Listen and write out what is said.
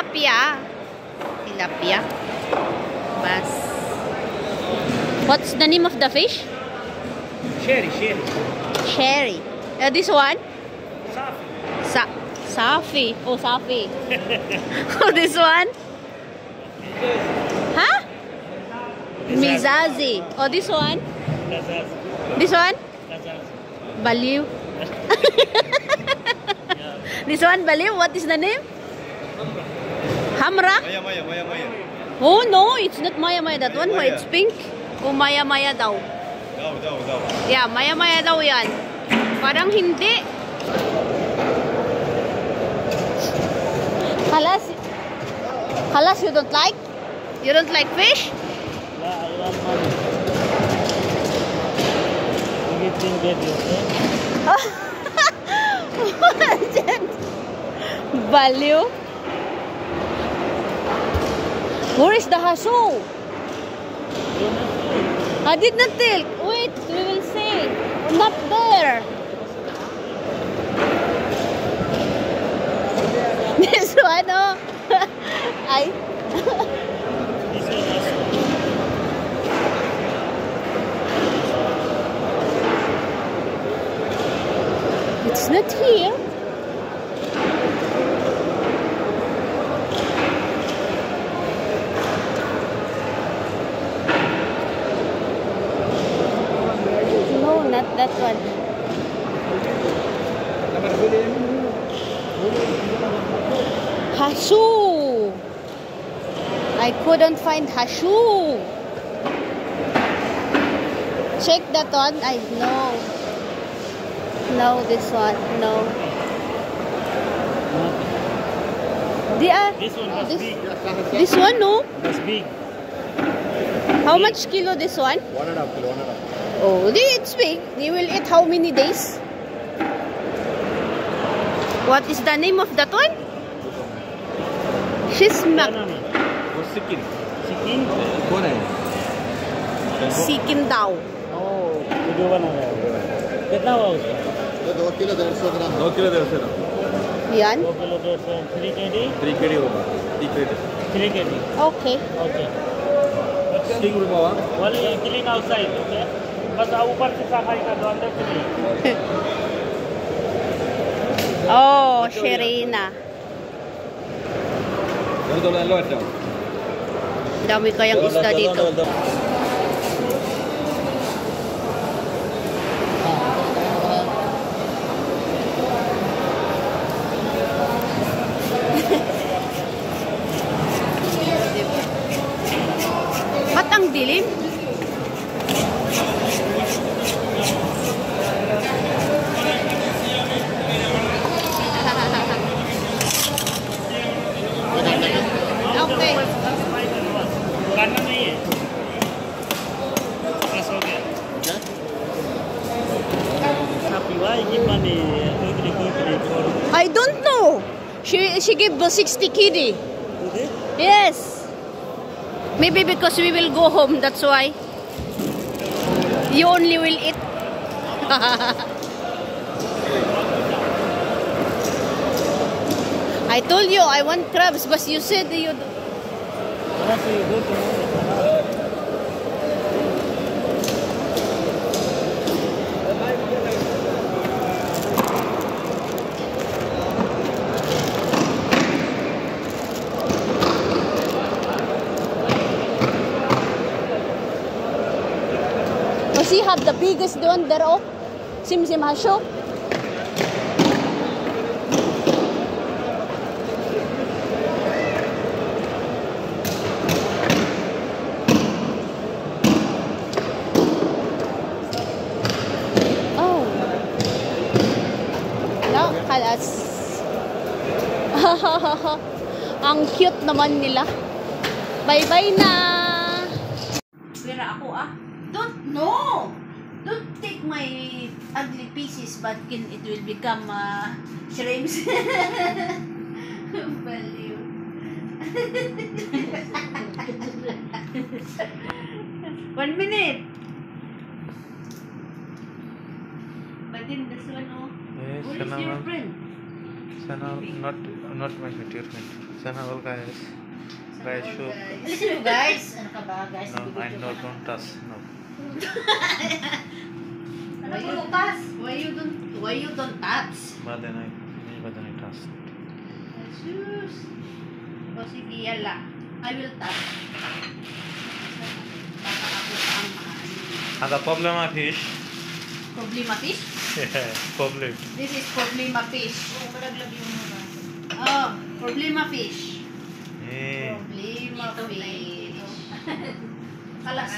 Tilapia. Tilapia. Bas. What's the name of the fish? Sherry. Sherry. This one? Safi. Safi. Oh, Safi. Oh, this one? Huh? Mizazi. Oh, this one? This one? Baliw. This one, Baliw. What is the name? Hamra? Maya. Oh, no. It's not Maya. That one, Maya. it's pink. Oh, Maya daw. Daw. Yeah, Maya daw yan. Parang hindi. Halas, you don't like? You don't like fish? Yeah, I want money. Everything baby, okay? Baliw. Where is the haso? I did not tell. Wait, we will see. Not there. This one, oh. It's not here. No, not that one. Hashu. I couldn't find Hashu. Check that one. I know. No, this one. No. This one was big. This one, no. That's big. How much kilo this one? 1.5 kilo. Oh, it's big. You will eat how many days? What is the name of that one? Shismak. Sikkim. Sikkim daw. Oh, video बना रहा है। कितना हुआ उसका? 2 किलो 150 ग्राम। 2 किलो 150 ग्राम। Yan. 2 किलो 150, 3 kg? 3 kg होगा। 3 kg. Okay. Okay. Sting rumah. Well, clean outside, okay? बस ऊपर से सफाई कर दो, अंदर से नहीं। Oh, Sherina. Dami kayang isda dito. Ba't ang dilim? Okay. करना नहीं है। बस हो गया। Happy, why give money? Quickly. I don't know. She gave 60 kg. Yes. Maybe because we will go home, that's why. You only will eat. I told you I want crabs, but you said you. Does he have the biggest one there? Oh, Simsim Hasho. Oh, no, kalas. Ang cute naman nila. Bye-bye na. Pera ako ah. Don't take my ugly pieces, but it will become shrimps. Baliw. 1 minute. But then this one, oh. Yes, Who is your friend? Sana, not my friend, your friend. Sana all guys. Guys, shoot. Listen mo guys. Ano ka ba guys? No, I know, don't touch. No. Why you don't touch? But then I touch. Jesus. O sige, yala. I will touch. Baka ako ang And the problem of fish. problema fish? Yeah, problem. This is problema fish. Oh, problema fish. Yeah. Problema fish. Kalas.